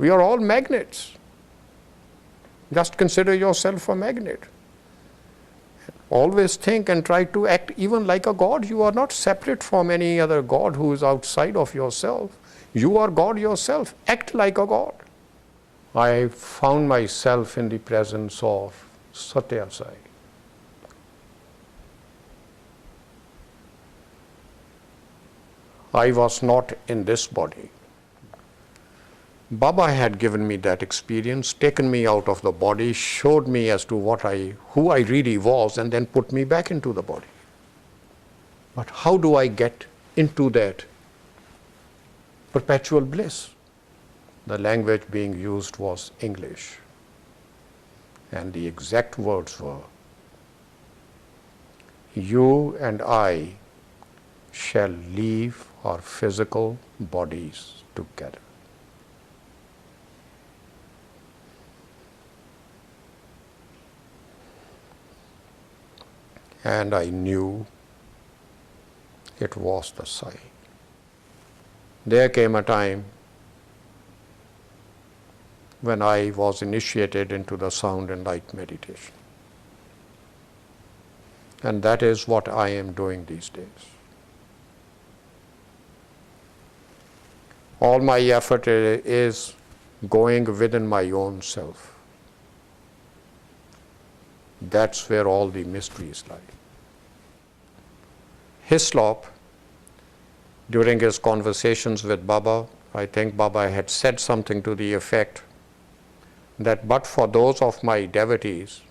We are all magnets. Just consider yourself a magnet. Always think and try to act even like a God. You are not separate from any other God who is outside of yourself. You are God yourself. Act like a God. I found myself in the presence of Satya Sai. I was not in this body. Baba had given me that experience, taken me out of the body, showed me as to who I really was, and then put me back into the body. But how do I get into that perpetual bliss? The language being used was English. And the exact words were, "You and I shall leave our physical bodies together." And I knew it was the Sai. There came a time when I was initiated into the sound and light meditation. And that is what I am doing these days. All my effort is going within my own self. That's where all the mysteries lie. Hislop, during his conversations with Baba, I think Baba had said something to the effect that but for those of my devotees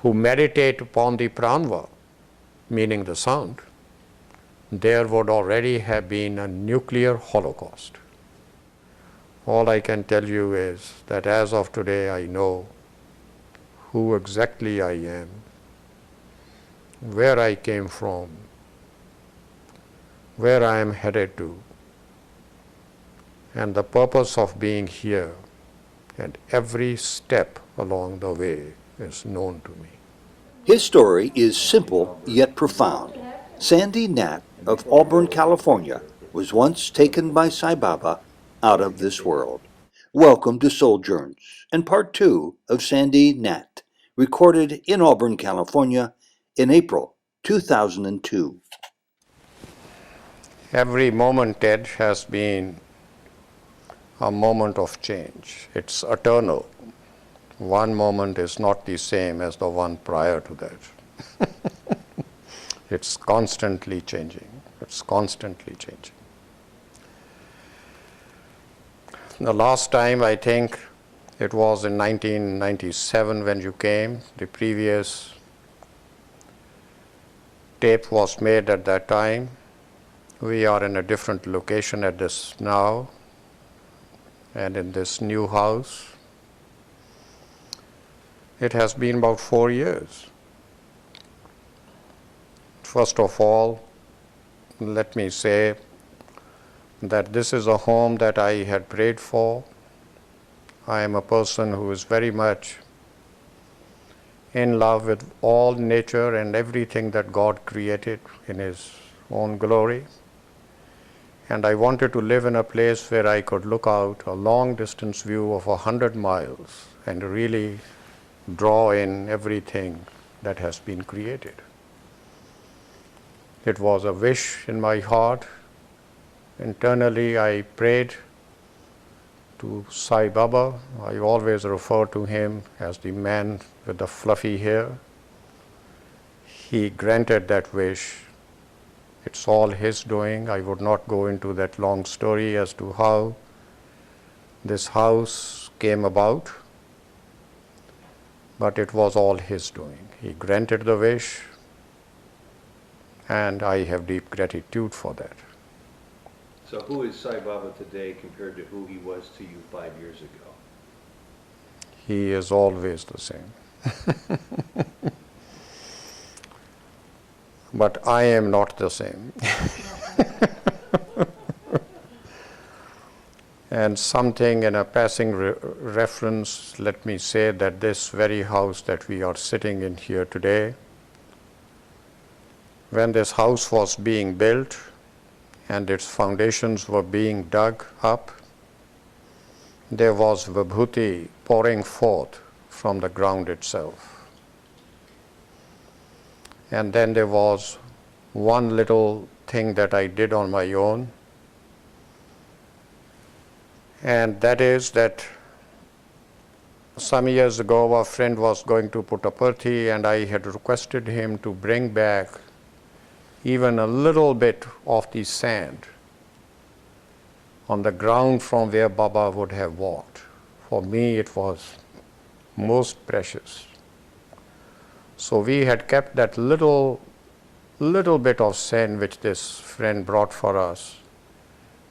who meditate upon the pranava, meaning the sound, there would already have been a nuclear holocaust. All I can tell you is that as of today I know who exactly I am, where I came from, where I am headed to, and the purpose of being here, and every step along the way is known to me. His story is simple yet profound. Sandy Nat of Auburn, California, was once taken by Sai Baba out of this world. Welcome to Souljourns and part 2 of Sandy Nat, recorded in Auburn, California in April 2002. Every moment, Ted, has been a moment of change. It's eternal. One moment is not the same as the one prior to that. It's constantly changing. It's constantly changing. The last time, I think it was in 1997 when you came. The previous tape was made at that time. We are in a different location at this now, and in this new house. It has been about 4 years. First of all, let me say that this is a home that I had prayed for. I am a person who is very much in love with all nature and everything that God created in His own glory. And I wanted to live in a place where I could look out a long distance view of 100 miles and really draw in everything that has been created. It was a wish in my heart. Internally, I prayed to Sai Baba. I always refer to him as the man with the fluffy hair. He granted that wish. It's all his doing. I would not go into that long story as to how this house came about, but it was all his doing. He granted the wish, and I have deep gratitude for that. So who is Sai Baba today compared to who he was to you 5 years ago? He is always the same. But I am not the same. And something in a passing reference, let me say that this very house that we are sitting in here today, when this house was being built, and its foundations were being dug up, there was vibhuti pouring forth from the ground itself. And then there was one little thing that I did on my own, and that is that some years ago a friend was going to put a parthi, and I had requested him to bring back even a little bit of the sand on the ground from where Baba would have walked. For me it was most precious. So we had kept that little bit of sand which this friend brought for us,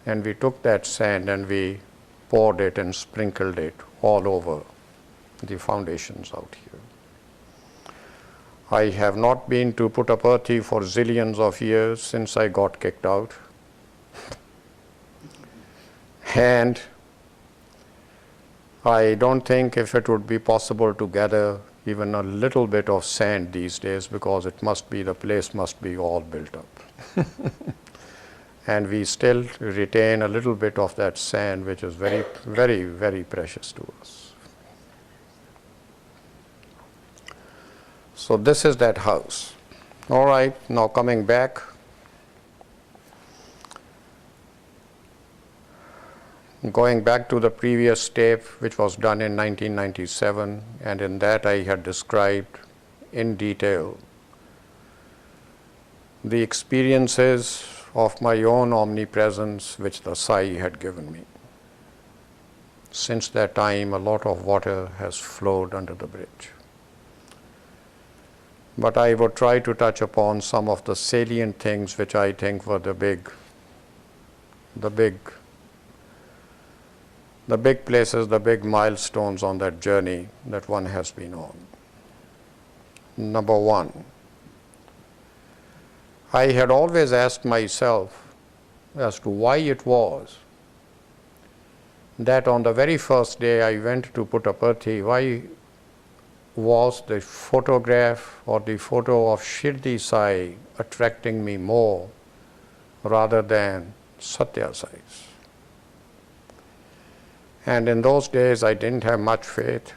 and we took that sand and we poured it and sprinkled it all over the foundations out here. I have not been to Puttaparthi for zillions of years since I got kicked out. And I don't think if it would be possible to gather even a little bit of sand these days, because the place must be all built up. And we still retain a little bit of that sand, which is very, very, very precious to us. So this is that house. All right, now coming back. Going back to the previous tape, which was done in 1997, and in that I had described in detail the experiences of my own omnipresence which the Sai had given me. Since that time, a lot of water has flowed under the bridge. But I would try to touch upon some of the salient things which I think were the big places, the big milestones on that journey that one has been on. Number one, I had always asked myself as to why it was that on the very first day I went to Puttaparthi, why was the photograph or the photo of Shirdi Sai attracting me more rather than Satya Sai's. And in those days I didn't have much faith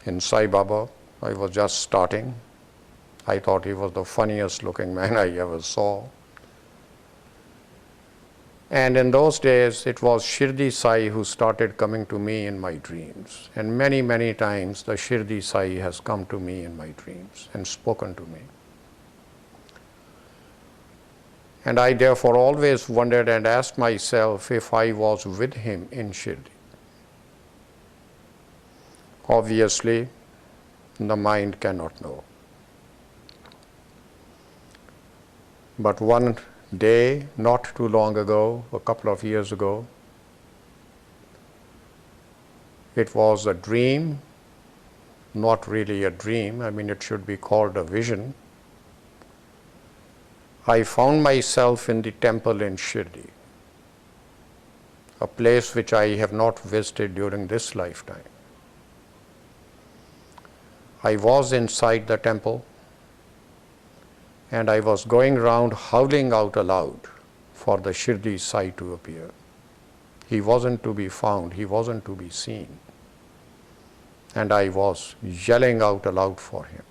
in Sai Baba. I was just starting. I thought he was the funniest looking man I ever saw. And in those days it was Shirdi Sai who started coming to me in my dreams. And many, many times the Shirdi Sai has come to me in my dreams and spoken to me. And I therefore always wondered and asked myself if I was with him in Shirdi. Obviously, the mind cannot know. But one day, not too long ago, a couple of years ago, it was a dream, not really a dream, it should be called a vision. I found myself in the temple in Shirdi, a place which I have not visited during this lifetime. I was inside the temple and I was going around howling out aloud for the Shirdi Sai to appear. He wasn't to be found, he wasn't to be seen. And I was yelling out aloud for him.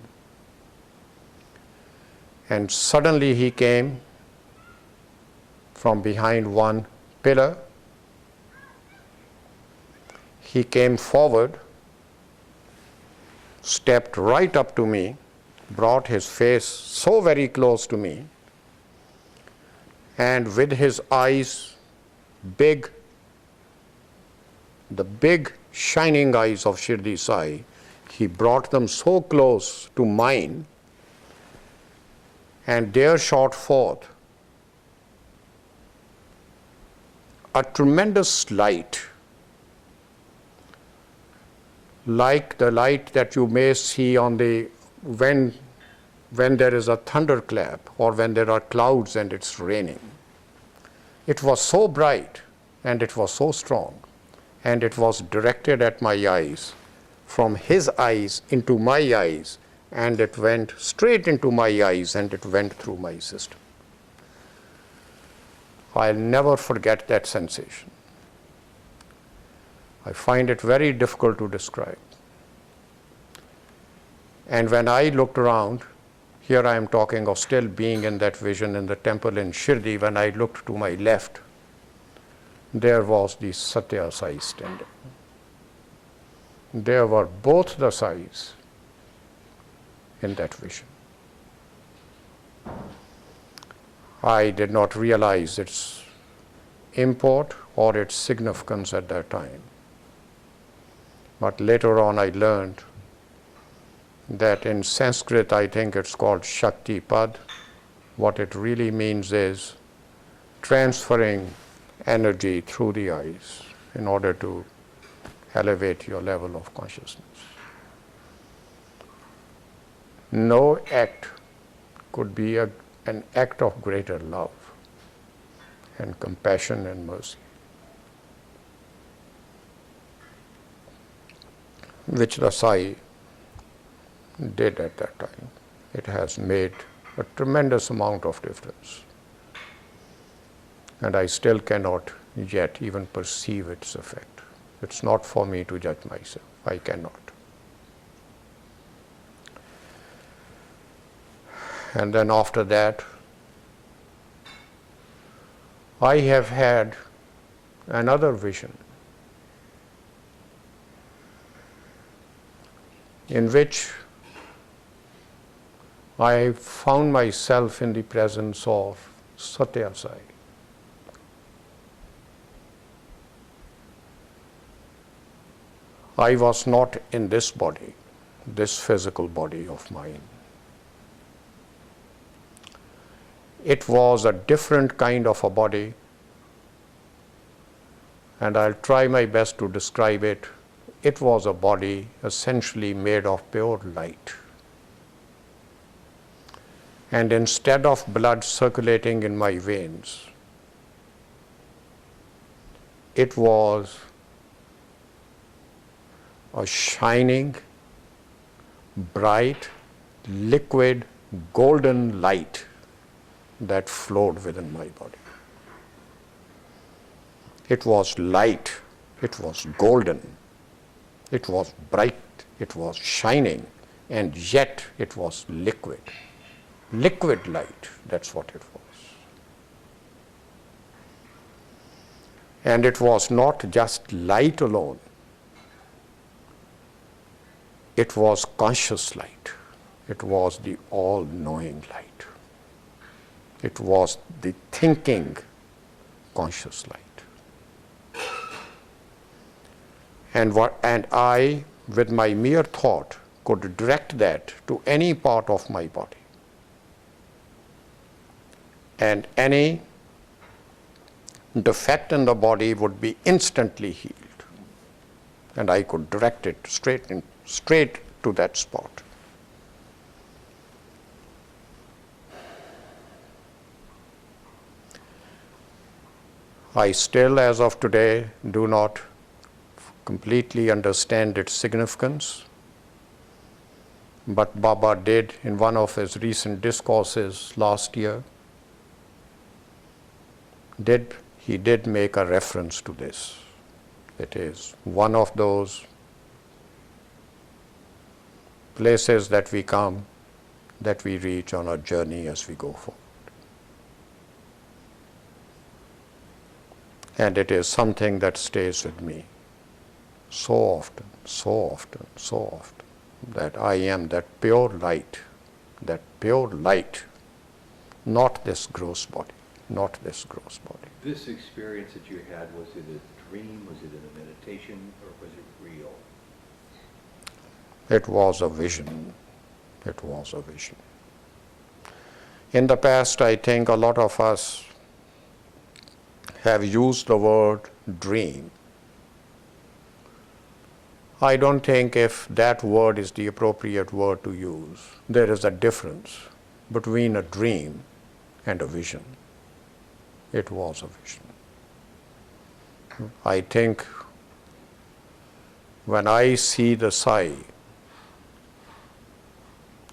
And suddenly he came from behind one pillar. He came forward, stepped right up to me, brought his face so very close to me, and with his eyes, the big shining eyes of Shirdi Sai, he brought them so close to mine, and there shot forth a tremendous light, like the light that you may see on when there is a thunderclap or when there are clouds and it's raining. It was so bright and it was so strong, and it was directed at my eyes, from his eyes into my eyes, and it went straight into my eyes and it went through my system. I'll never forget that sensation. I find it very difficult to describe. And when I looked around, here I am talking of still being in that vision in the temple in Shirdi, when I looked to my left, there was the Satya Sai standing. There were both the Sais in that vision. I did not realize its import or its significance at that time. But later on I learned that in Sanskrit, I think it's called Shakti Pad. What it really means is transferring energy through the eyes in order to elevate your level of consciousness. No act could be an act of greater love and compassion and mercy, which the Sai did at that time. It has made a tremendous amount of difference. And I still cannot yet even perceive its effect. It's not for me to judge myself. I cannot. And then after that, I have had another vision in which I found myself in the presence of Satya Sai. I was not in this body, this physical body of mine. It was a different kind of a body, and I'll try my best to describe it. It was a body essentially made of pure light. And instead of blood circulating in my veins, it was a shining, bright, liquid, golden light that flowed within my body. It was light, it was golden, it was bright, it was shining, and yet it was liquid. Liquid light, that's what it was. And it was not just light alone. It was conscious light. It was the all-knowing light. It was the thinking conscious light. And I, with my mere thought, could direct that to any part of my body. And any defect in the body would be instantly healed. And I could direct it straight to that spot. I still, as of today, do not completely understand its significance. But Baba did in one of his recent discourses last year. He did make a reference to this. It is one of those places that we come, that we reach on our journey as we go forward. And it is something that stays with me so often, that I am that pure light, not this gross body. This experience that you had, was it a dream, was it a meditation, or was it real? It was a vision. In the past, I think a lot of us have used the word dream. I don't think if that word is the appropriate word to use. There is a difference between a dream and a vision. It was a vision. I think when I see the Sai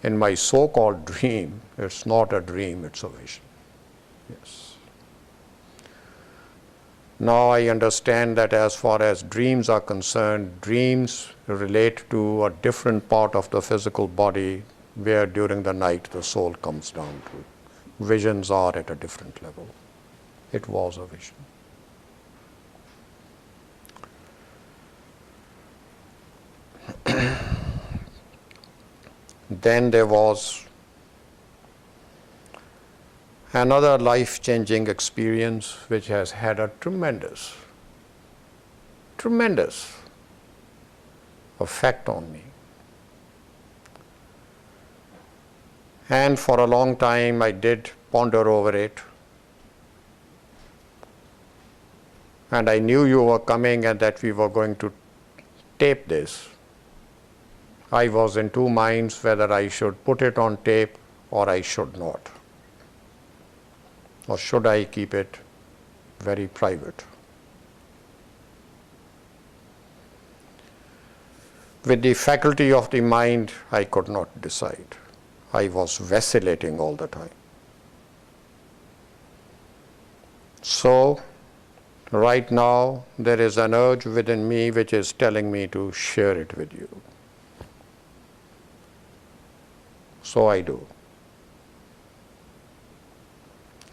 in my so-called dream, it's not a dream, it's a vision. Yes. Now I understand that as far as dreams are concerned, dreams relate to a different part of the physical body where during the night the soul comes down to. Visions are at a different level. It was a vision. Then there was another life-changing experience which has had a tremendous effect on me. And for a long time I did ponder over it. And I knew you were coming and that we were going to tape this. I was in two minds whether I should put it on tape or I should not. Or should I keep it very private? With the faculty of the mind, I could not decide. I was vacillating all the time. So, right now, there is an urge within me which is telling me to share it with you. So I do.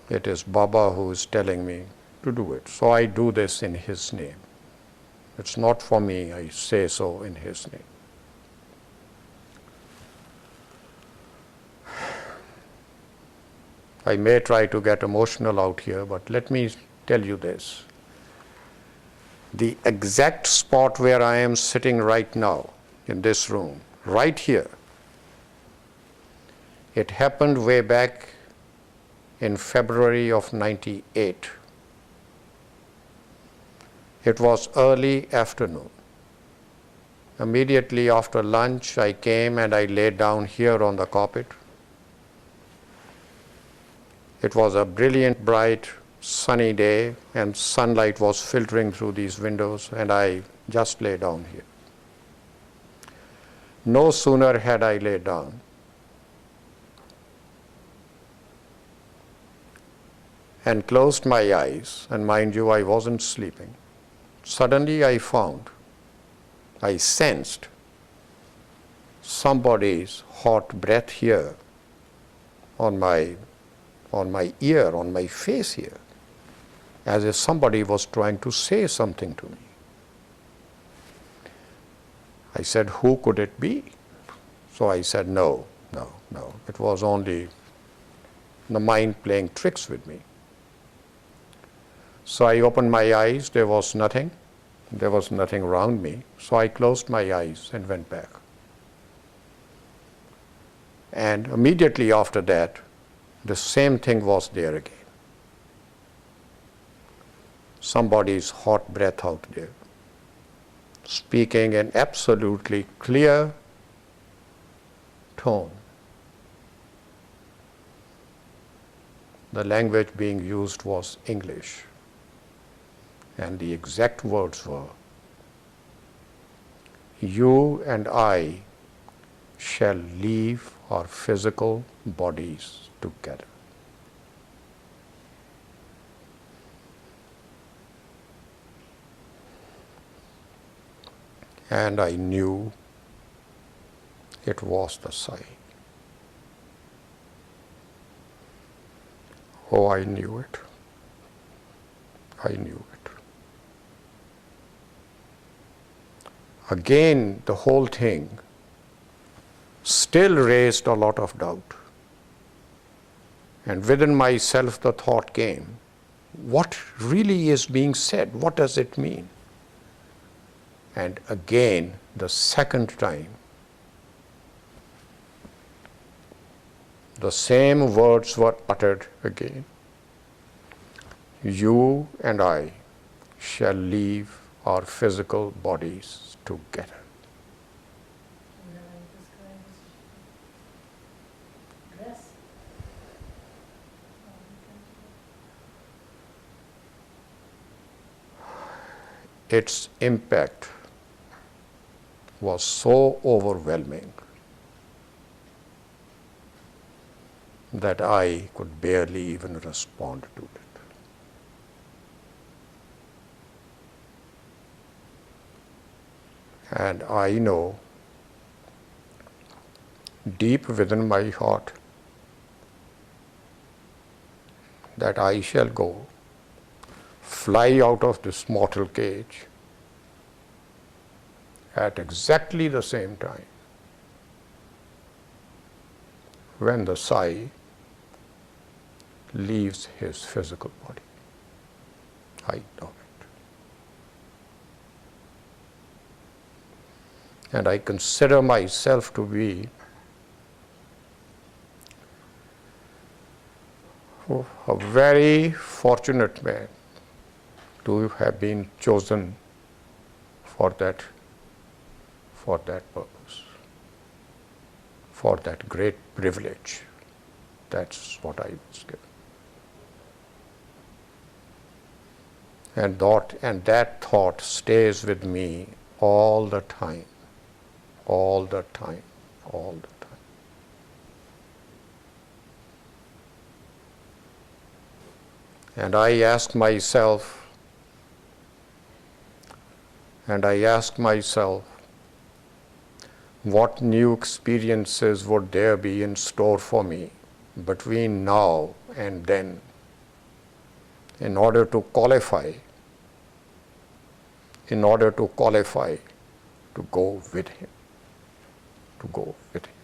It is Baba who is telling me to do it. So I do this in his name. It's not for me, I say so in his name. I may try to get emotional out here, but let me tell you this. The exact spot where I am sitting right now, in this room, right here, it happened way back in February of '98. It was early afternoon. Immediately after lunch, I came and I laid down here on the carpet. It was a brilliant, bright, sunny day, and sunlight was filtering through these windows, and I just lay down here. No sooner had I laid down and closed my eyes, and mind you, I wasn't sleeping. Suddenly I sensed somebody's hot breath here on my ear, on my face here, as if somebody was trying to say something to me. I said, who could it be? So I said, no. It was only the mind playing tricks with me. So I opened my eyes, there was nothing around me. So I closed my eyes and went back. And immediately after that, the same thing was there again. Somebody's hot breath out there, speaking in absolutely clear tone. The language being used was English. And the exact words were, you and I shall leave our physical bodies together. And I knew it was the Sai. Oh, I knew it. I knew it. Again, the whole thing still raised a lot of doubt. And within myself the thought came, what really is being said? What does it mean? And again, the second time, the same words were uttered again. You and I shall leave our physical bodies together. Its impact was so overwhelming that I could barely even respond to it. And I know deep within my heart that I shall go, fly out of this mortal cage at exactly the same time when the Sai leaves his physical body. I know it. And I consider myself to be a very fortunate man to have been chosen for that purpose, for that great privilege. That's what I was given. And that thought stays with me all the time, all the time, all the time. And I ask myself, what new experiences would there be in store for me between now and then in order to qualify to go with him, to go with him.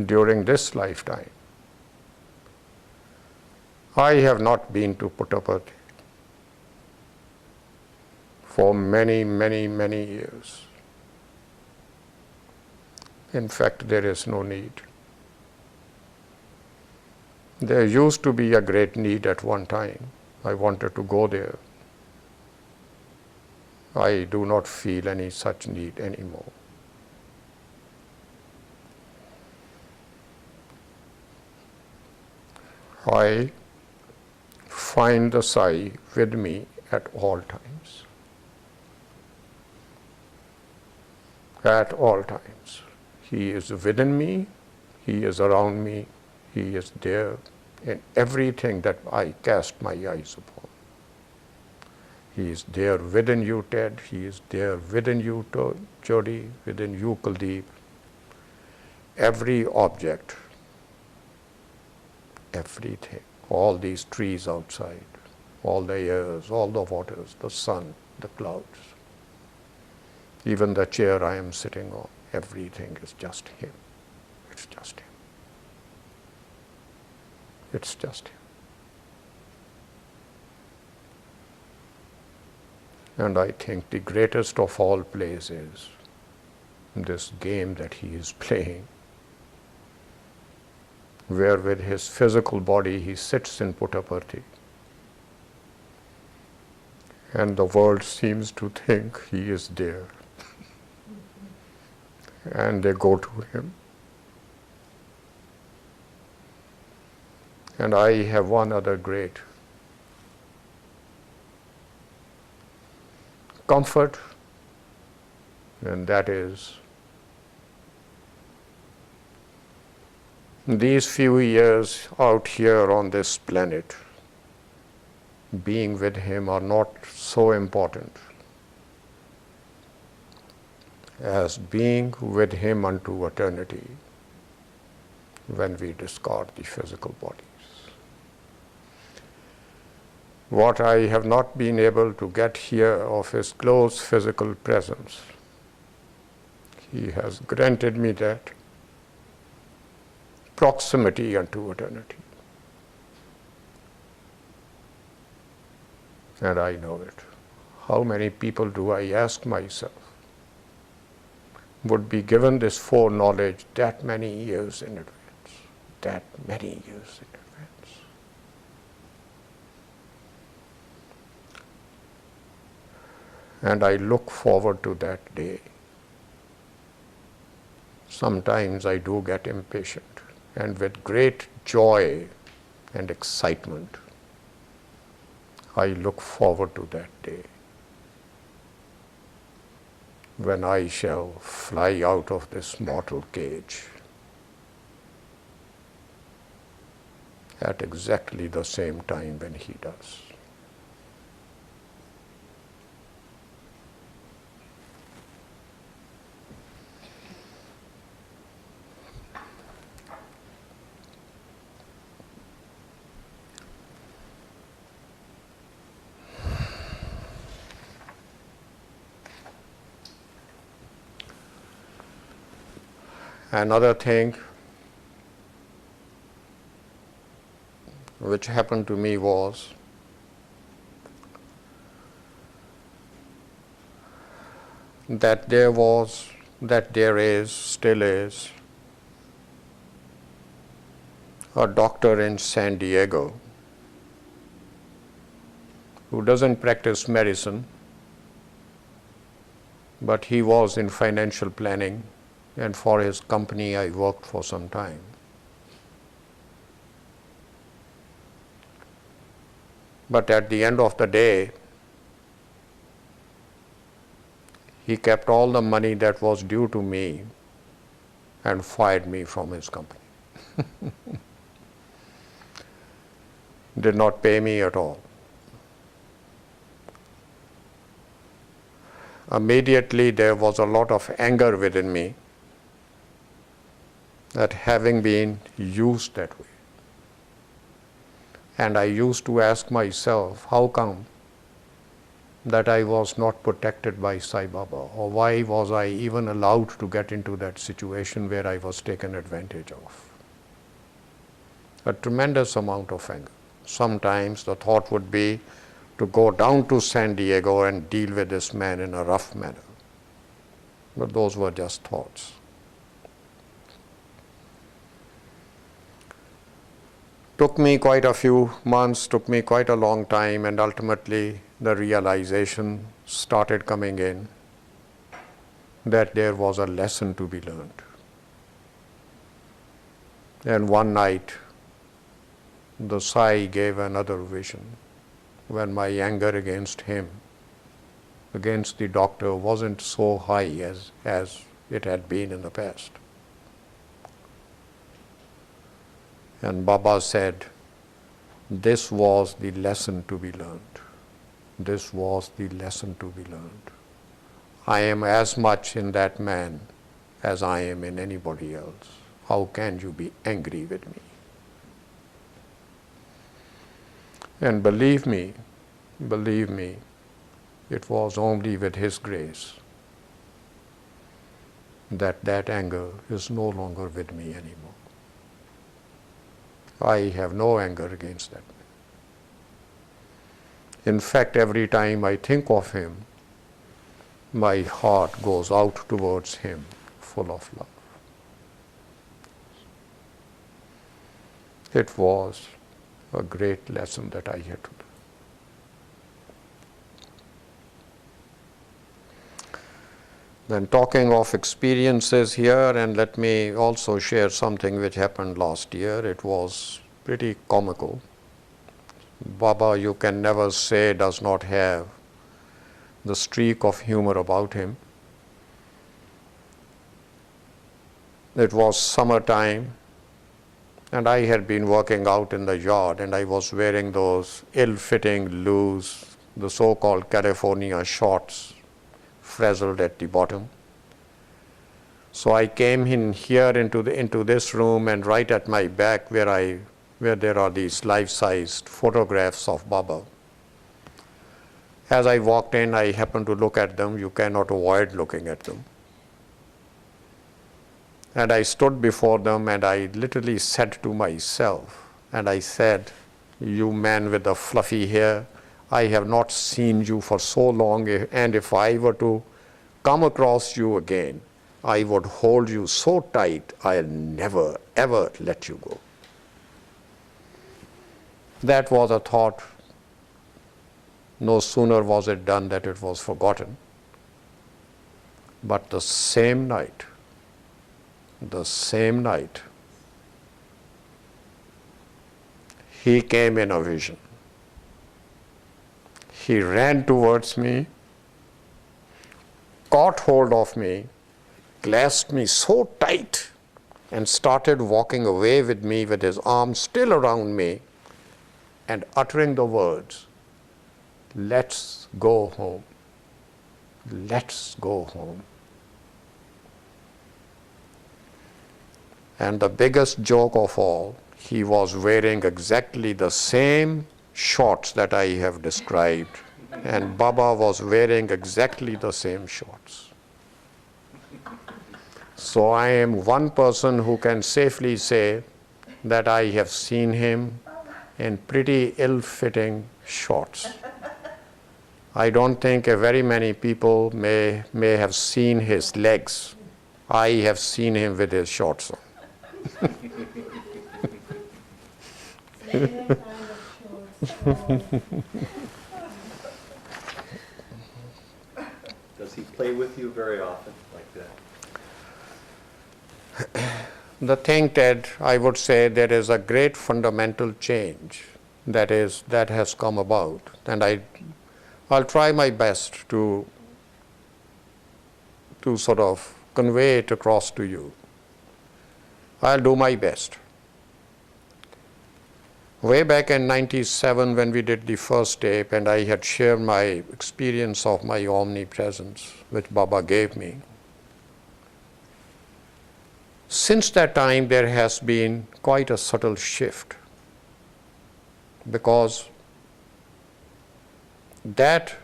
During this lifetime, I have not been to Puttaparthi for many, many, many years. In fact, there is no need. There used to be a great need at one time. I wanted to go there. I do not feel any such need anymore. I find the Sai with me at all times. At all times. He is within me, he is around me, he is there in everything that I cast my eyes upon. He is there within you, Ted, he is there within you, Jody, within you, Kuldeep. Every object, everything, all these trees outside, all the airs, all the waters, the sun, the clouds, even the chair I am sitting on, everything is just him. It's just him. It's just him. And I think the greatest of all plays is this game that he is playing, where with his physical body he sits in Puttaparthi. And the world seems to think he is there. And they go to him. And I have one other great comfort, and that is these few years out here on this planet, being with him are not so important as being with him unto eternity when we discard the physical bodies. What I have not been able to get here of his close physical presence, he has granted me that proximity unto eternity. And I know it. How many people do I ask myself would be given this foreknowledge that many years in advance, that many years in advance. And I look forward to that day. Sometimes I do get impatient, and with great joy and excitement, I look forward to that day when I shall fly out of this mortal cage at exactly the same time when he does. Another thing which happened to me was that there is, still is, a doctor in San Diego who doesn't practice medicine, but he was in financial planning, and for his company I worked for some time. But at the end of the day, he kept all the money that was due to me and fired me from his company. Did not pay me at all. Immediately there was a lot of anger within me at having been used that way. And I used to ask myself, how come that I was not protected by Sai Baba, or why was I even allowed to get into that situation where I was taken advantage of? A tremendous amount of anger. Sometimes the thought would be to go down to San Diego and deal with this man in a rough manner. But those were just thoughts. Took me quite a few months, took me quite a long time, and ultimately the realization started coming in that there was a lesson to be learned. And one night, the Sai gave another vision when my anger against him, against the doctor, wasn't so high as it had been in the past. And Baba said, this was the lesson to be learned. This was the lesson to be learned. I am as much in that man as I am in anybody else. How can you be angry with me? And believe me, it was only with his grace that anger is no longer with me anymore. I have no anger against that. In fact, every time I think of him, my heart goes out towards him full of love. It was a great lesson that I had to learn. Then talking of experiences here, and let me also share something which happened last year. It was pretty comical. Baba, you can never say, does not have the streak of humor about him. It was summertime, and I had been working out in the yard, and I was wearing those ill-fitting, loose, the so-called California shorts, frazzled at the bottom. So I came in here into this room, and right at my back where there are these life-sized photographs of Baba. As I walked in, I happened to look at them. You cannot avoid looking at them. And I stood before them, and I literally said to myself, and I said, you man with the fluffy hair, I have not seen you for so long, and if I were to come across you again, I would hold you so tight, I'll never, ever let you go. That was a thought. No sooner was it done that it was forgotten. But the same night, he came in a vision. He ran towards me, caught hold of me, clasped me so tight and started walking away with me with his arms still around me and uttering the words, "Let's go home. Let's go home." And the biggest joke of all, he was wearing exactly the same shorts that I have described, and Baba was wearing exactly the same shorts. So I am one person who can safely say that I have seen him in pretty ill-fitting shorts. I don't think very many people may have seen his legs. I have seen him with his shorts on. Does he play with you very often like that? The thing, Ted, I would say there is a great fundamental change that has come about, and I'll try my best to sort of convey it across to you. I'll do my best. Way back in 97 when we did the first tape and I had shared my experience of my omnipresence, which Baba gave me, since that time there has been quite a subtle shift, because that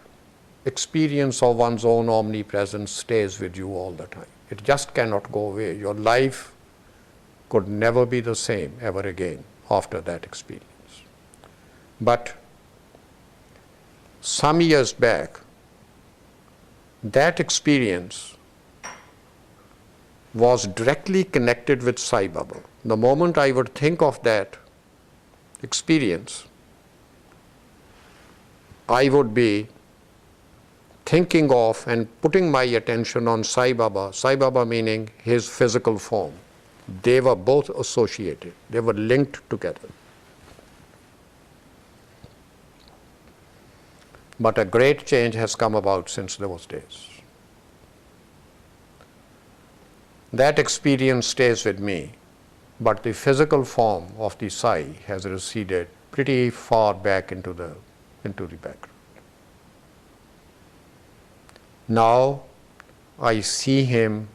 experience of one's own omnipresence stays with you all the time. It just cannot go away. Your life could never be the same ever again after that experience. But some years back, that experience was directly connected with Sai Baba. The moment I would think of that experience, I would be thinking of and putting my attention on Sai Baba meaning his physical form. They were both associated, they were linked together. But a great change has come about since those days. That experience stays with me, but the physical form of the Sai has receded pretty far back into the background. Now I see him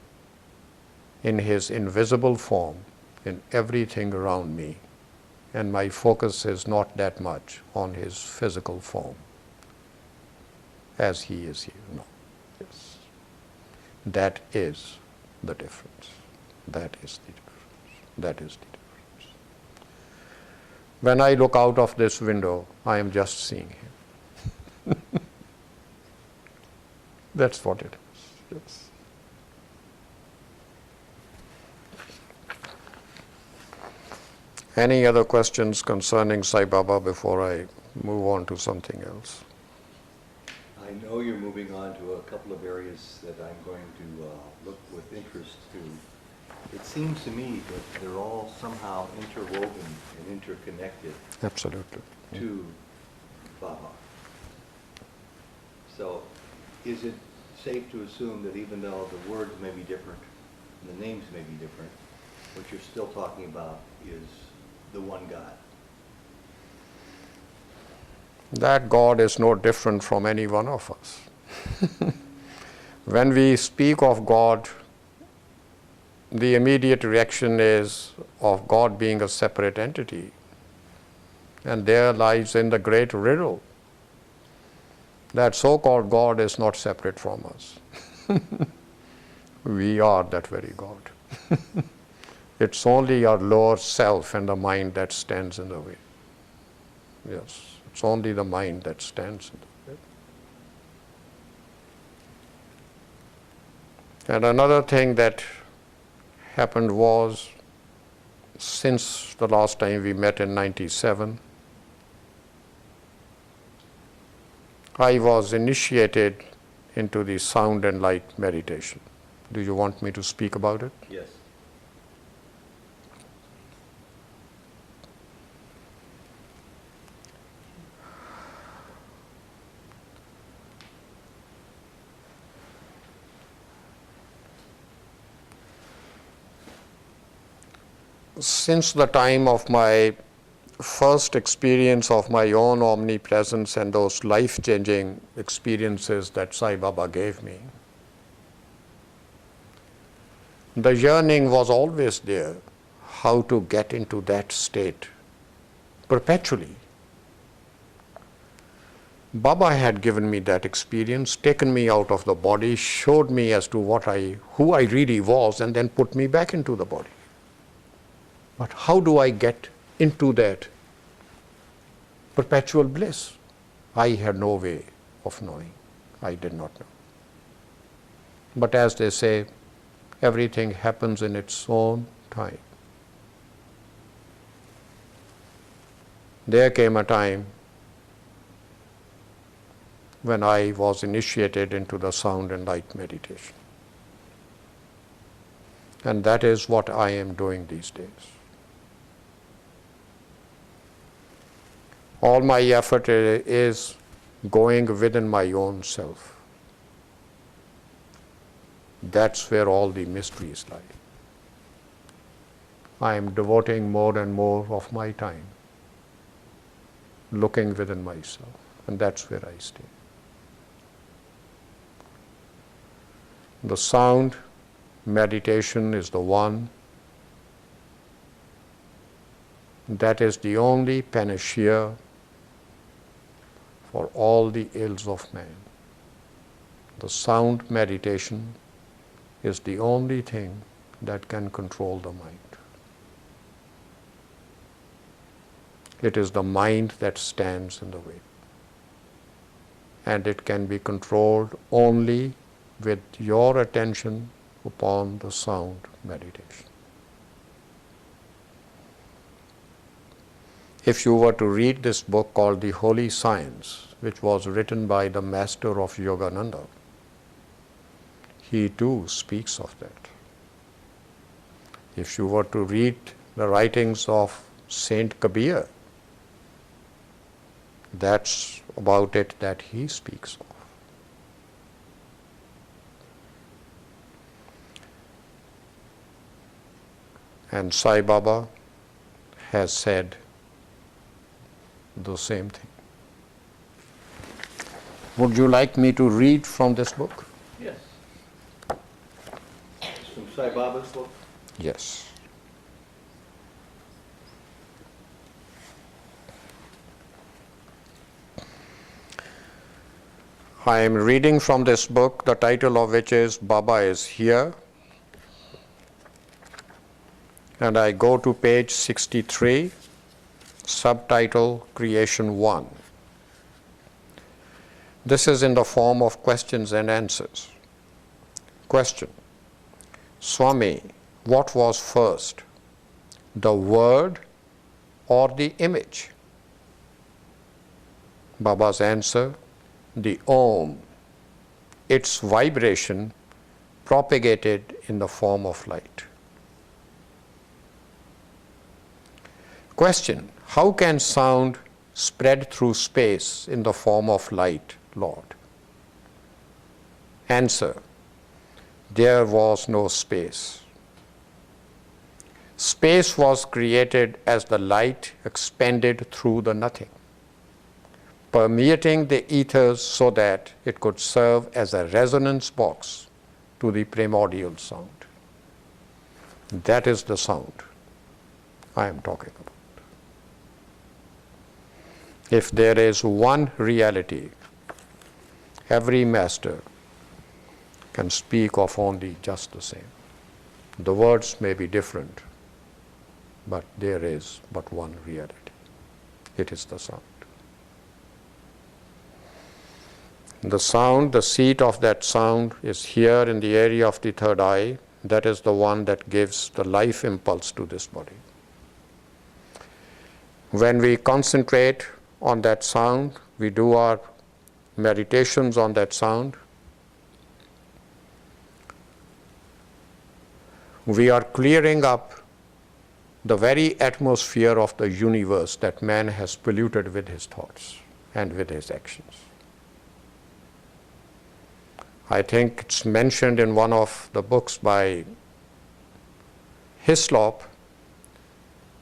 in his invisible form in everything around me, and my focus is not that much on his physical form as he is here now. Yes. That is the difference. That is the difference. That is the difference. When I look out of this window, I am just seeing him. That's what it is. Yes. Any other questions concerning Sai Baba before I move on to something else? I know you're moving on to a couple of areas that I'm going to look with interest to. It seems to me that they're all somehow interwoven and interconnected Absolutely. to Baba. So is it safe to assume that even though the words may be different and the names may be different, what you're still talking about is the one God? That God is no different from any one of us. When we speak of God, the immediate reaction is of God being a separate entity. And there lies in the great riddle that so-called God is not separate from us. We are that very God. It's only our lower self and the mind that stands in the way. Yes. It's only the mind that stands in the way. And another thing that happened was, since the last time we met in 97, I was initiated into the sound and light meditation. Do you want me to speak about it? Yes. since the time of my first experience of my own omnipresence and those life-changing experiences that Sai Baba gave me, the yearning was always there, how to get into that state perpetually. Baba had given me that experience, taken me out of the body, showed me as to who I really was, and then put me back into the body. But how do I get into that perpetual bliss? I had no way of knowing. I did not know. But as they say, everything happens in its own time. There came a time when I was initiated into the sound and light meditation. And that is what I am doing these days. All my effort is going within my own self. That's where all the mysteries lie. I am devoting more and more of my time looking within myself, and that's where I stay. The sound meditation is the one that is the only panacea for all the ills of man. The sound meditation is the only thing that can control the mind. It is the mind that stands in the way. And it can be controlled only with your attention upon the sound meditation. If you were to read this book called The Holy Science, which was written by the master of Yogananda, he too speaks of that. If you were to read the writings of Saint Kabir, that's about it that he speaks of. And Sai Baba has said the same thing. Would you like me to read from this book? Yes. It's from Sai Baba's book? Yes. I am reading from this book, the title of which is Baba is Here. And I go to page 63, subtitle Creation 1. This is in the form of questions and answers. Question: Swami, what was first, the word or the image? Baba's answer: the Om, its vibration propagated in the form of light. Question: how can sound spread through space in the form of light, Lord? Answer: there was no space. Space was created as the light expanded through the nothing, permeating the ethers so that it could serve as a resonance box to the primordial sound. That is the sound I am talking about. If there is one reality, every master can speak of only just the same. The words may be different, but there is but one reality. It is the sound. The sound, the seat of that sound is here in the area of the third eye. That is the one that gives the life impulse to this body. When we concentrate on that sound, we do our meditations on that sound, we are clearing up the very atmosphere of the universe that man has polluted with his thoughts and with his actions. I think it's mentioned in one of the books by Hislop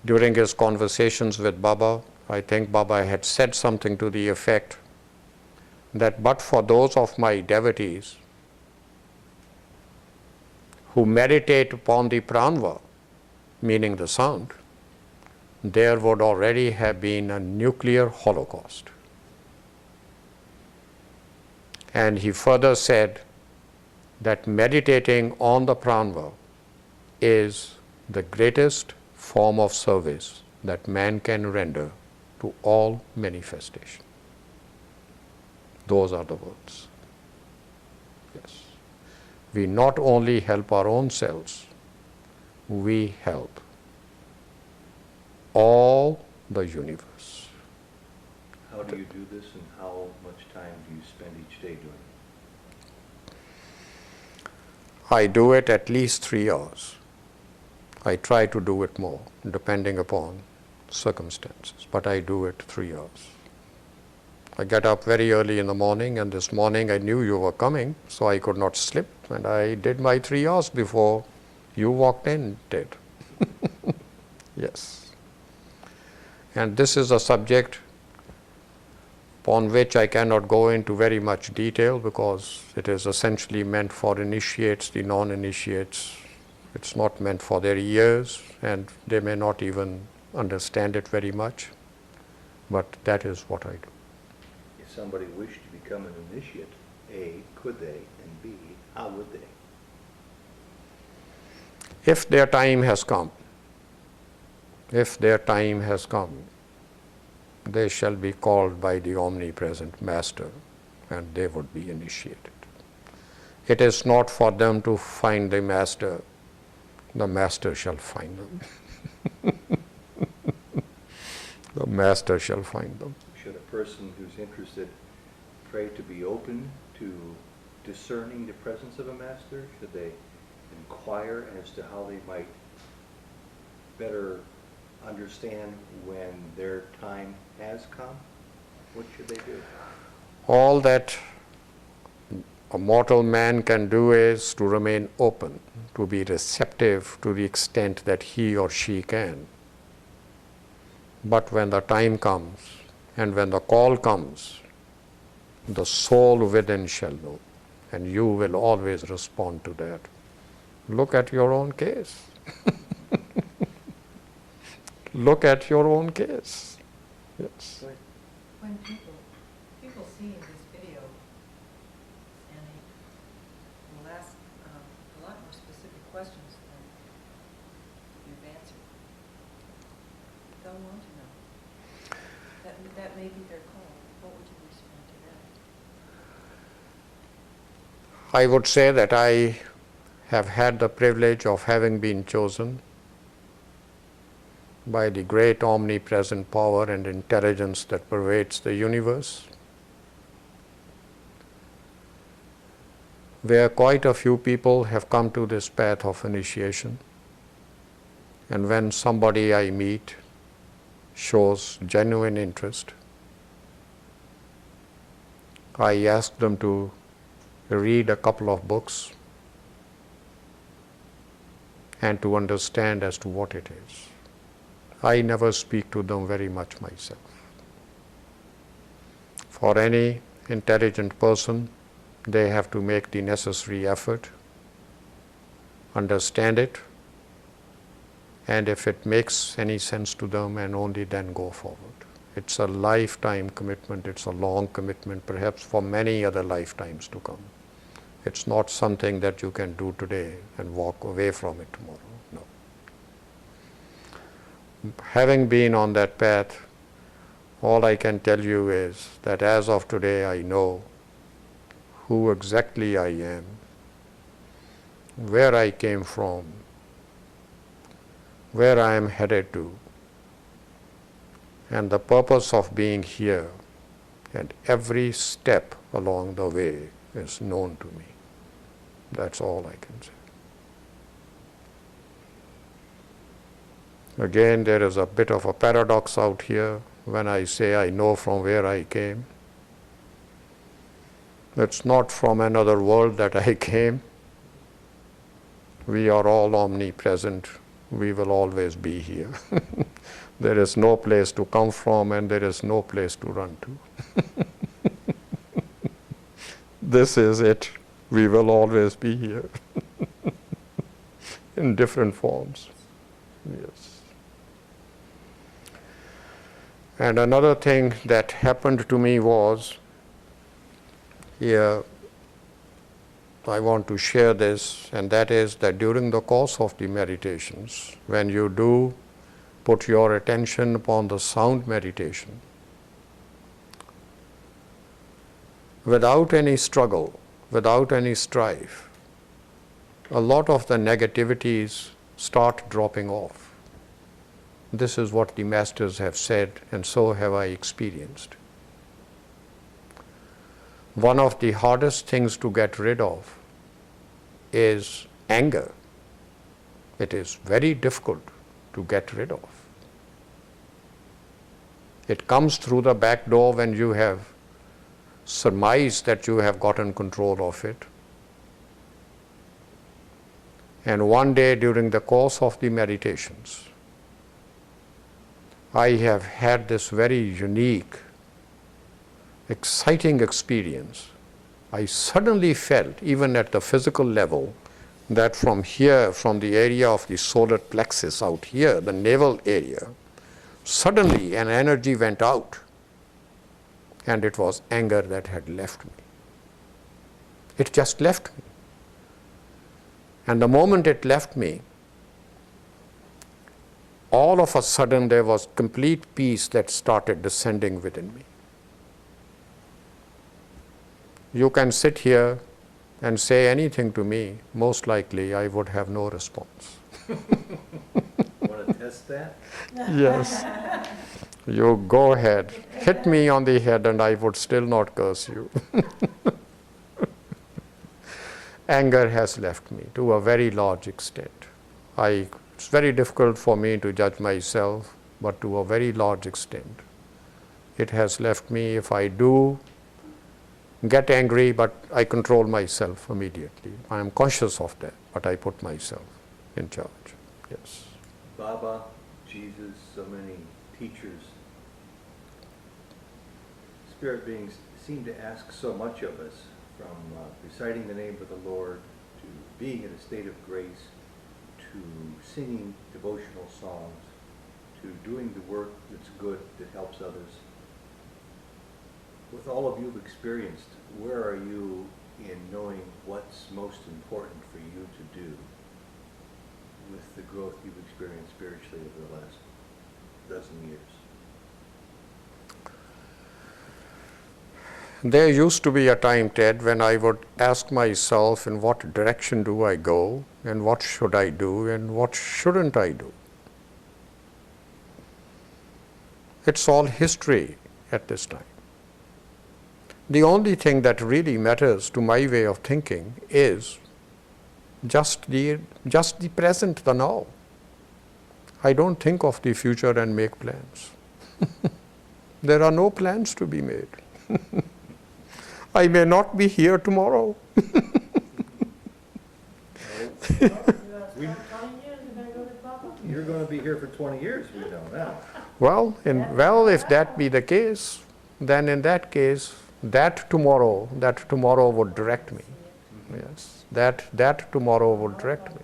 During his conversations with Baba, I think Baba had said something to the effect that but for those of my devotees who meditate upon the pranava, meaning the sound, there would already have been a nuclear holocaust. And he further said that meditating on the pranava is the greatest form of service that man can render to all manifestation. Those are the words. Yes. We not only help our own selves, we help all the universe. How do you do this, and how much time do you spend each day doing it? I do it at least 3 hours. I try to do it more, depending upon circumstances, but I do it 3 hours. I get up very early in the morning, and this morning I knew you were coming, so I could not slip, and I did my 3 hours before you walked in, did. Yes. And this is a subject upon which I cannot go into very much detail because it is essentially meant for initiates, the non-initiates. It's not meant for their ears, and they may not even understand it very much, but that is what I do. If somebody wished to become an initiate, A, could they, and B, how would they? If their time has come, they shall be called by the omnipresent Master, and they would be initiated. It is not for them to find the Master shall find them. The Master shall find them. Should a person who's interested pray to be open to discerning the presence of a master? Should they inquire as to how they might better understand when their time has come? What should they do? All that a mortal man can do is to remain open, to be receptive to the extent that he or she can. But when the time comes and when the call comes, the soul within shall know, and you will always respond to that. Look at your own case. Look at your own case. Yes. When people see this video, and they will ask a lot more specific questions than you've answered. They'll want to know. That may be their call. What would you respond to that? I would say that I have had the privilege of having been chosen by the great omnipresent power and intelligence that pervades the universe, where quite a few people have come to this path of initiation. And when somebody I meet shows genuine interest, I ask them to read a couple of books and to understand as to what it is. I never speak to them very much myself. For any intelligent person, they have to make the necessary effort, understand it, and if it makes any sense to them, and only then go forward. It's a lifetime commitment, it's a long commitment, perhaps for many other lifetimes to come. It's not something that you can do today and walk away from it tomorrow. No. Having been on that path, all I can tell you is that as of today I know who exactly I am, where I came from, where I am headed to, and the purpose of being here, and every step along the way is known to me. That's all I can say. Again, there is a bit of a paradox out here when I say I know from where I came. It's not from another world that I came. We are all omnipresent. We will always be here. There is no place to come from and there is no place to run to. This is it. We will always be here in different forms. Yes. And another thing that happened to me was, here I want to share this, and that is that during the course of the meditations, when you do put your attention upon the sound meditation, without any struggle, without any strife, a lot of the negativities start dropping off. This is what the masters have said, and so have I experienced. One of the hardest things to get rid of is anger. It is very difficult to get rid of. It comes through the back door when you have surmised that you have gotten control of it. And one day during the course of the meditations, I have had this very unique, exciting experience. I suddenly felt, even at the physical level, that from here, from the area of the solar plexus out here, the navel area, suddenly an energy went out, and it was anger that had left me. It just left me. And the moment it left me, all of a sudden there was complete peace that started descending within me. You can sit here and say anything to me, most likely I would have no response. Want to test that? Yes. You go ahead, hit me on the head and I would still not curse you. Anger has left me to a very large extent. It's very difficult for me to judge myself, but to a very large extent, it has left me. If I do get angry, but I control myself immediately. I am conscious of that, but I put myself in charge. Yes. Baba, Jesus, so many teachers, spirit beings seem to ask so much of us, from reciting the name of the Lord, to being in a state of grace, to singing devotional songs, to doing the work that's good, that helps others. With all of you've experienced, where are you in knowing what's most important for you to do with the growth you've experienced spiritually over the last dozen years? There used to be a time, Ted, when I would ask myself, in what direction do I go, and what should I do, and what shouldn't I do? It's all history at this time. The only thing that really matters to my way of thinking is just the present, the now. I don't think of the future and make plans. There are no plans to be made. I may not be here tomorrow. You're going to be here for 20 years, we know now. Well, if that be the case, then in that case, that tomorrow would direct me. Yes, that tomorrow would direct me.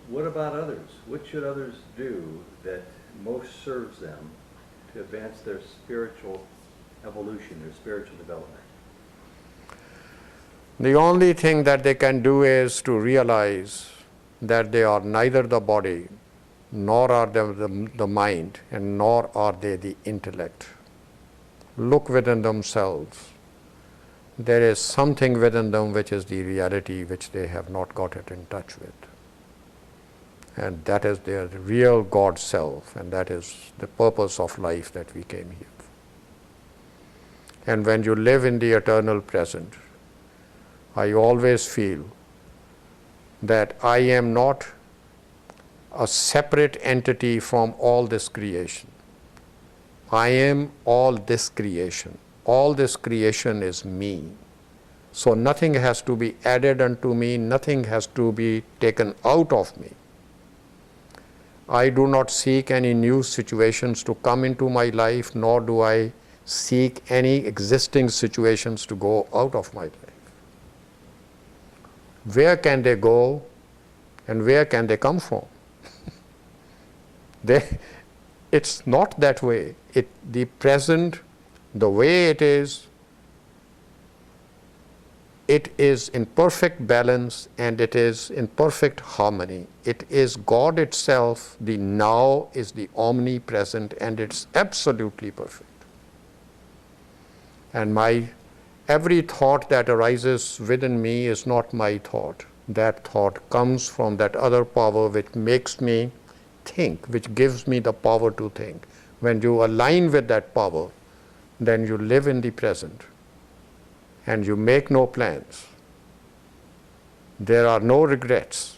What about others? What should others do that most serves them to advance their spiritual evolution, their spiritual development? The only thing that they can do is to realize that they are neither the body, nor are they the mind, and nor are they the intellect. Look within themselves. There is something within them which is the reality which they have not got it in touch with. And that is their real God self, and that is the purpose of life that we came here for. And when you live in the eternal present, I always feel that I am not a separate entity from all this creation. I am all this creation. All this creation is me. So nothing has to be added unto me, nothing has to be taken out of me. I do not seek any new situations to come into my life, nor do I seek any existing situations to go out of my life. Where can they go and where can they come from? It's not that way. The present, the way it is in perfect balance and it is in perfect harmony. It is God itself. The now is the omnipresent and it's absolutely perfect. And every thought that arises within me is not my thought. That thought comes from that other power which makes me think, which gives me the power to think. When you align with that power, then you live in the present and you make no plans. There are no regrets.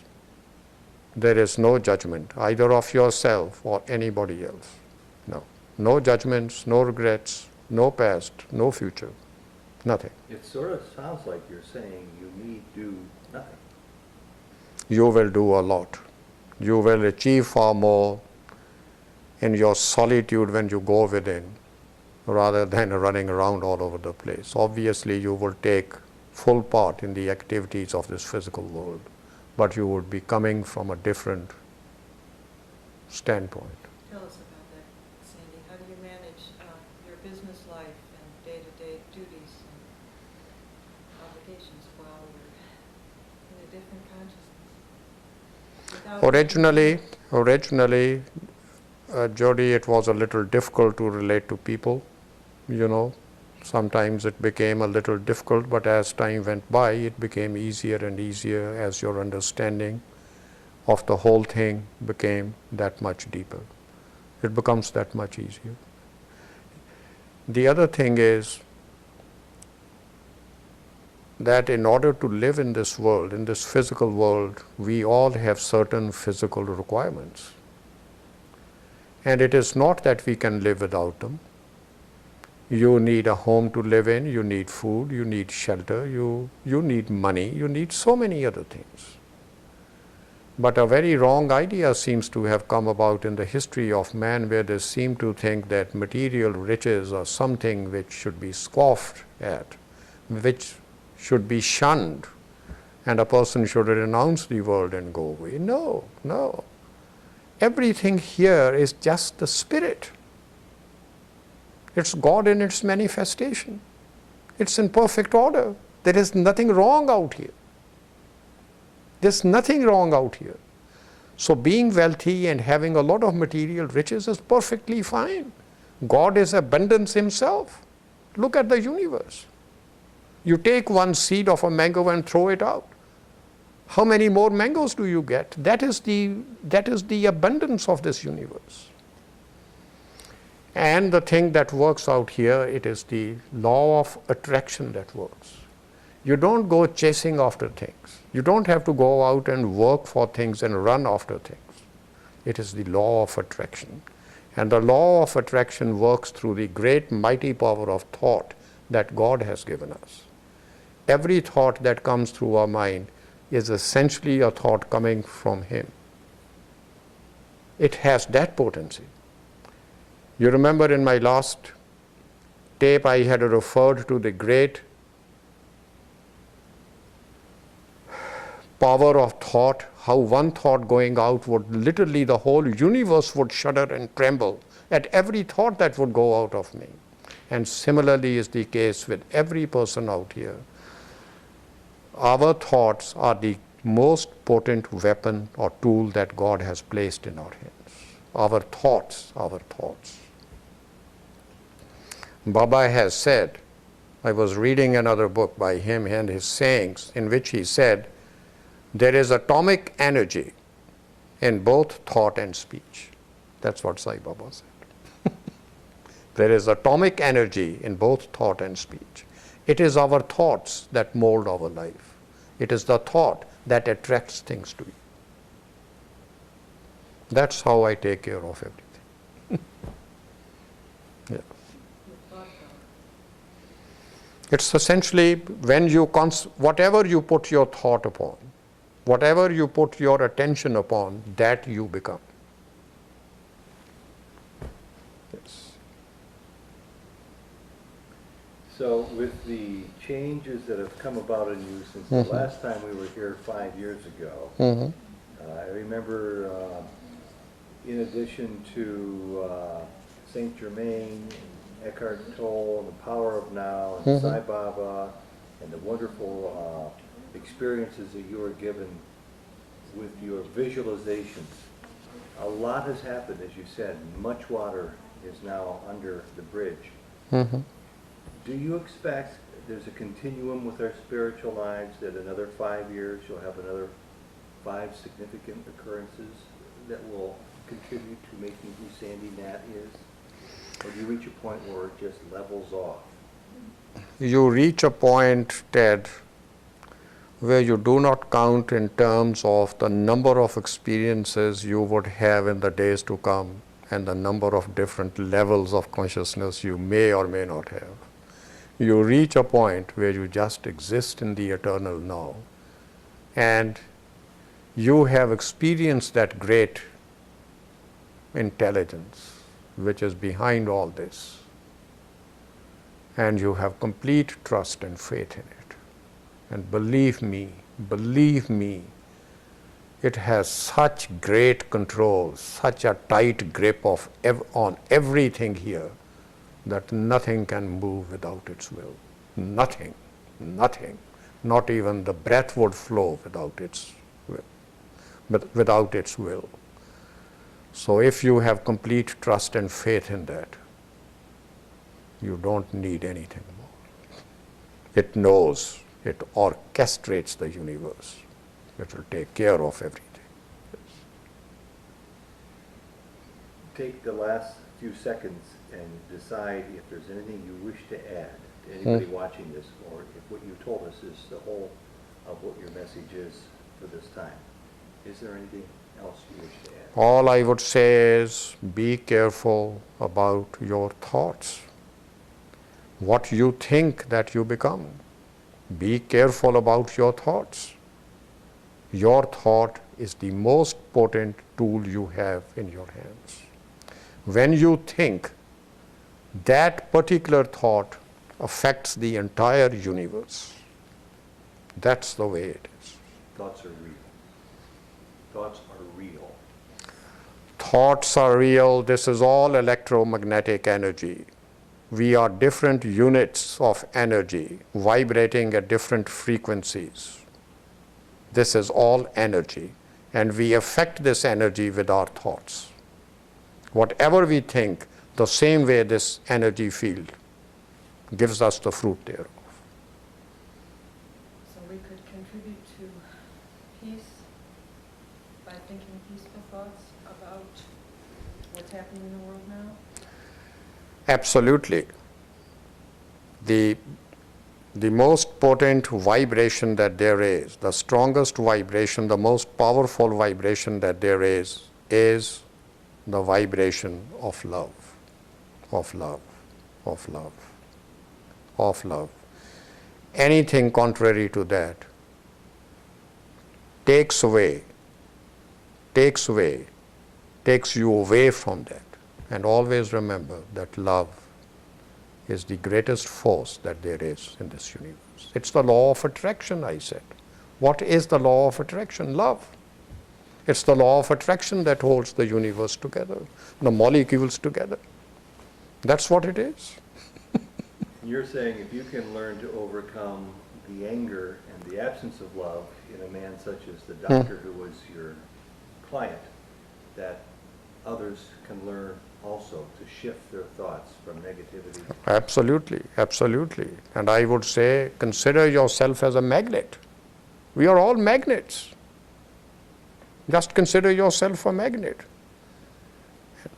There is no judgment, either of yourself or anybody else. No. No judgments, no regrets, no past, no future, nothing. It sort of sounds like you're saying you need do nothing. You will do a lot. You will achieve far more in your solitude when you go within, rather than running around all over the place. Obviously, you will take full part in the activities of this physical world, but you would be coming from a different standpoint. Tell us about that, Sandy. How do you manage your business life and day-to-day duties and obligations while you're in a different consciousness? Originally, Jody, it was a little difficult to relate to people, Sometimes it became a little difficult, but as time went by, it became easier and easier as your understanding of the whole thing became that much deeper. It becomes that much easier. The other thing is that in order to live in this world, in this physical world, we all have certain physical requirements. And it is not that we can live without them. You need a home to live in, you need food, you need shelter, you need money, you need so many other things. But a very wrong idea seems to have come about in the history of man, where they seem to think that material riches are something which should be scoffed at, which should be shunned, and a person should renounce the world and go away. No. Everything here is just the spirit. It's God in its manifestation. It's in perfect order. There is nothing wrong out here. There's nothing wrong out here. So being wealthy and having a lot of material riches is perfectly fine. God is abundance himself. Look at the universe. You take one seed of a mango and throw it out. How many more mangoes do you get? That is the abundance of this universe. And the thing that works out here, it is the law of attraction that works. You don't go chasing after things. You don't have to go out and work for things and run after things. It is the law of attraction. And the law of attraction works through the great mighty power of thought that God has given us. Every thought that comes through our mind is essentially a thought coming from Him. It has that potency. You remember in my last tape I had referred to the great power of thought, how one thought going out would literally, the whole universe would shudder and tremble at every thought that would go out of me. And similarly is the case with every person out here. Our thoughts are the most potent weapon or tool that God has placed in our hands. Our thoughts. Baba has said, I was reading another book by him and his sayings, in which he said, there is atomic energy in both thought and speech. That's what Sai Baba said. There is atomic energy in both thought and speech. It is our thoughts that mold our life. It is the thought that attracts things to you. That's how I take care of everything. Yeah. It's essentially when whatever you put your thought upon, whatever you put your attention upon, that you become. So with the changes that have come about in you since the last time we were here 5 years ago, I remember in addition to Saint Germain, Eckhart Tolle, and the Power of Now, and Sai Baba, and the wonderful experiences that you were given with your visualizations, a lot has happened, as you said. Much water is now under the bridge. Do you expect there's a continuum with our spiritual lives, that another 5 years you'll have another 5 significant occurrences that will contribute to making who Sandy Nat is? Or do you reach a point where it just levels off? You reach a point, Ted, where you do not count in terms of the number of experiences you would have in the days to come and the number of different levels of consciousness you may or may not have. You reach a point where you just exist in the eternal now, and you have experienced that great intelligence which is behind all this, and you have complete trust and faith in it. And believe me, it has such great control, such a tight grip on everything here, that nothing can move without its will. Nothing. Not even the breath would flow without its will. So if you have complete trust and faith in that, you don't need anything more. It knows, it orchestrates the universe. It will take care of everything. Take the last few seconds and decide if there's anything you wish to add to anybody watching this, or if what you told us is the whole of what your message is for this time. Is there anything else you wish to add? All I would say is be careful about your thoughts. What you think that you become. Be careful about your thoughts. Your thought is the most potent tool you have in your hands. When you think, that particular thought affects the entire universe. That's the way it is. Thoughts are real. Thoughts are real. Thoughts are real. This is all electromagnetic energy. We are different units of energy vibrating at different frequencies. This is all energy, and we affect this energy with our thoughts. Whatever we think, the same way this energy field gives us the fruit thereof. So we could contribute to peace by thinking peaceful thoughts about what's happening in the world now? Absolutely. The most potent vibration that there is, the strongest vibration, the most powerful vibration that there is the vibration of love, of love, of love, of love. Anything contrary to that takes you away from that. And always remember that love is the greatest force that there is in this universe. It's the law of attraction, I said. What is the law of attraction? Love. It's the law of attraction that holds the universe together, the molecules together. That's what it is. You're saying if you can learn to overcome the anger and the absence of love in a man such as the doctor who was your client, that others can learn also to shift their thoughts from negativity. Absolutely, absolutely. And I would say, consider yourself as a magnet. We are all magnets. Just consider yourself a magnet.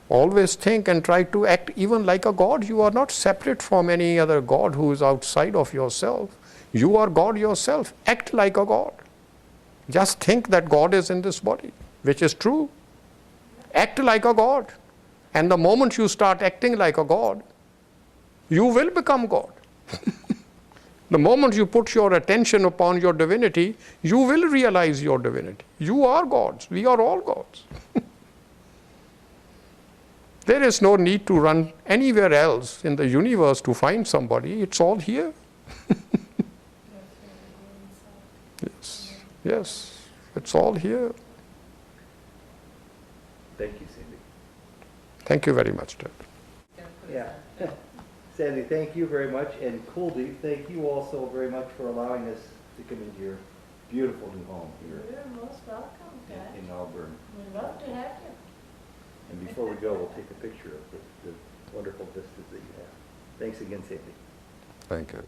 Always think and try to act even like a god. You are not separate from any other god who is outside of yourself. You are God yourself. Act like a god. Just think that God is in this body, which is true. Act like a god. And the moment you start acting like a god, you will become God. The moment you put your attention upon your divinity, you will realize your divinity. You are gods. We are all gods. There is no need to run anywhere else in the universe to find somebody. It's all here. Yes, yes, it's all here. Thank you, Sandy. Thank you very much, Ted. Gonna put it Yeah. on. Sandy, thank you very much, and Kuldeep, thank you also very much for allowing us to come into your beautiful new home here You're most welcome, Dad. in Auburn. We'd love to have you. And before we go, we'll take a picture of the wonderful vistas that you have. Thanks again, Sandy. Thank you.